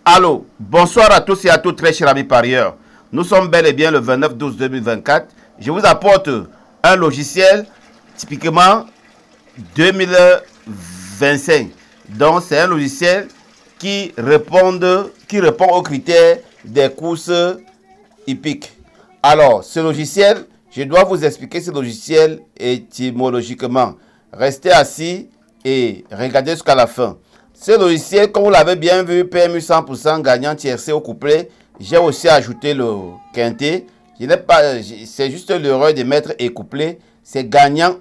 Allô, bonsoir à tous et à toutes, très chers amis parieurs. Nous sommes bel et bien le 29/12/2024. Je vous apporte un logiciel typiquement 2025. Donc, c'est un logiciel qui répond aux critères des courses hippiques. Alors, ce logiciel, je dois vous expliquer ce logiciel étymologiquement. Restez assis et regardez jusqu'à la fin. Ce logiciel, comme vous l'avez bien vu, PMU 100% gagnant tiercé au couplet. J'ai aussi ajouté le quintet. C'est juste l'erreur de mettre et couplet. C'est gagnant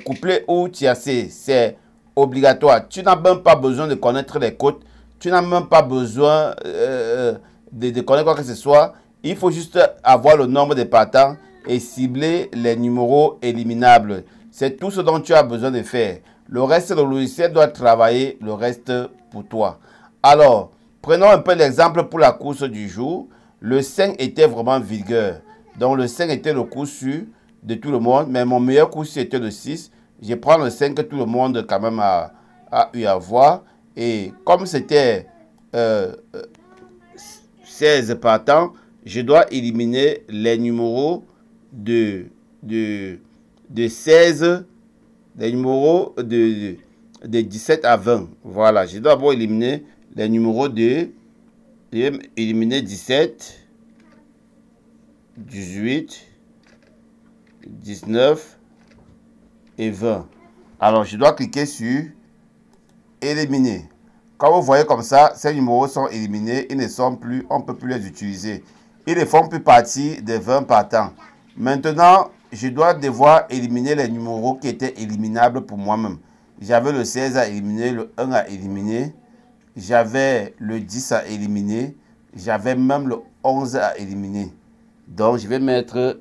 couplet ou tiercé. C'est obligatoire. Tu n'as même pas besoin de connaître les cotes. Tu n'as même pas besoin de connaître quoi que ce soit. Il faut juste avoir le nombre de partants et cibler les numéros éliminables. C'est tout ce dont tu as besoin de faire. Le reste, le logiciel doit travailler le reste pour toi. Alors, prenons un peu l'exemple pour la course du jour. Le 5 était vraiment vigueur. Donc, le 5 était le coup sûr de tout le monde. Mais mon meilleur coup sûr était le 6. Je prends le 5 que tout le monde quand même a eu à voir. Et comme c'était 16 partants, je dois éliminer les numéros de 16, les numéros de 17 à 20. Voilà, je dois d'abord éliminer les numéros éliminer 17, 18, 19 et 20. Alors, je dois cliquer sur éliminer. Quand vous voyez comme ça, ces numéros sont éliminés, ils ne sont plus, on ne peut plus les utiliser. Ils ne font plus partie des 20 partants. Maintenant, je dois devoir éliminer les numéros qui étaient éliminables pour moi-même. J'avais le 16 à éliminer, le 1 à éliminer, j'avais le 10 à éliminer, j'avais même le 11 à éliminer. Donc, je vais mettre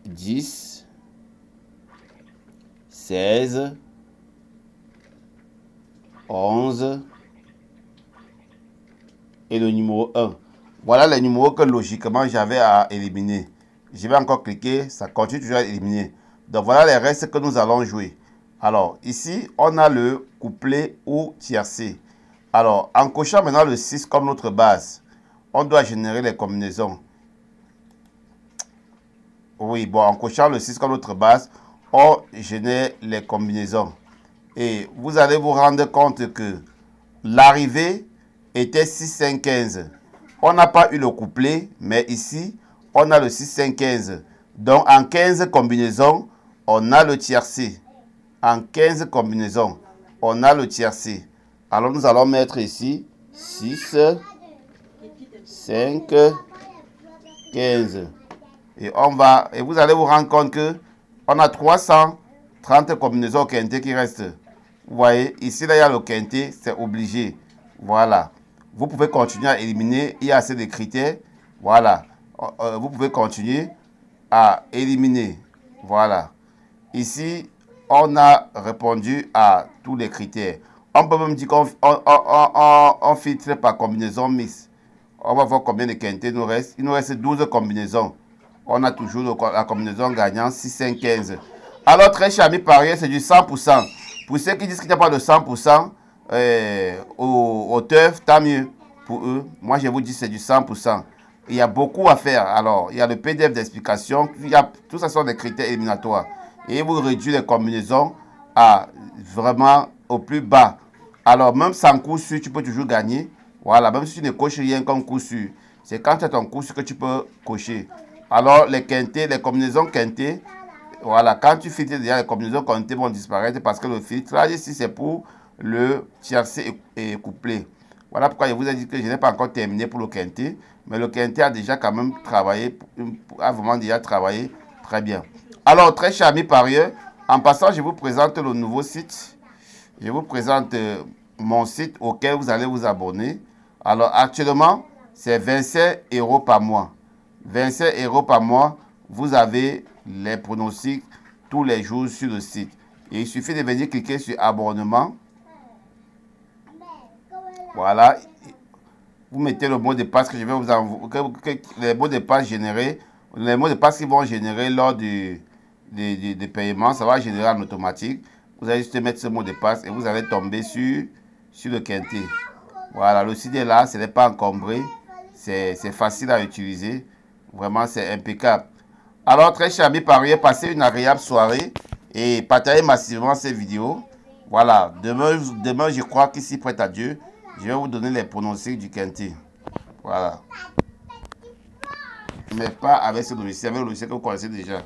10, 16, 11 et le numéro 1. Voilà les numéros que logiquement j'avais à éliminer. Je vais encore cliquer, ça continue toujours à éliminer. Donc voilà les restes que nous allons jouer. Alors ici, on a le couplet ou tiercé. Alors en cochant maintenant le 6 comme notre base, on doit générer les combinaisons. Oui, bon, en cochant le 6 comme notre base, on génère les combinaisons. Et vous allez vous rendre compte que l'arrivée était 6, 5, 15. On n'a pas eu le couplet, mais ici, on a le 6, 5, 15. Donc, en 15 combinaisons, on a le tiercé. En 15 combinaisons, on a le tiercé. Alors, nous allons mettre ici 6, 5, 15. Et vous allez vous rendre compte que on a 330 combinaisons au quintet qui restent. Vous voyez, ici, là, il y a le quintet, c'est obligé. Voilà. Vous pouvez continuer à éliminer, il y a assez de critères. Voilà. Vous pouvez continuer à éliminer. Voilà. Ici, on a répondu à tous les critères. On peut même dire qu'on filtre par combinaison mixte. On va voir combien de quintets nous reste. Il nous reste 12 combinaisons. On a toujours la combinaison gagnante 6, 5, 15. Alors, très cher ami parieur, c'est du 100%. Pour ceux qui disent qu'il n'y a pas de 100%, au teuf, tant mieux pour eux. Moi, je vous dis c'est du 100%. Il y a beaucoup à faire. Alors, il y a le PDF d'explication. Tout ça sont des critères éliminatoires. Et vous réduisez les combinaisons à vraiment au plus bas. Alors, même sans coup sûr, tu peux toujours gagner. Voilà, même si tu ne coches rien comme coup sûr. C'est quand tu as ton coup sûr que tu peux cocher. Alors, les quintets, les combinaisons quintets, voilà, quand tu filtres déjà, les combinaisons quintets vont disparaître parce que le filtrage ici, c'est pour le tiercé et couplet. Voilà pourquoi je vous ai dit que je n'ai pas encore terminé pour le quintet, mais le quintet a déjà quand même travaillé, a vraiment déjà travaillé très bien. Alors, très chers amis parieurs, en passant, je vous présente le nouveau site. Je vous présente mon site auquel vous allez vous abonner. Alors, actuellement, c'est 25 € par mois. 25 € par mois, vous avez les pronostics tous les jours sur le site. Et il suffit de venir cliquer sur abonnement. Voilà. Vous mettez le mot de passe que je vais vous envoyer, les mots de passe générés, les mots de passe qui vont générer lors du paiement, ça va générer en automatique. Vous allez juste mettre ce mot de passe et vous allez tomber sur le quintet. Voilà, le site est là, ce n'est pas encombré. C'est facile à utiliser. Vraiment, c'est impeccable. Alors, très chers amis parieurs, passez une agréable soirée et partagez massivement ces vidéos. Voilà, demain je crois qu'ici, prête à Dieu, je vais vous donner les pronostics du quintet. Voilà. Mais pas avec ce logiciel, avec le logiciel que vous connaissez déjà.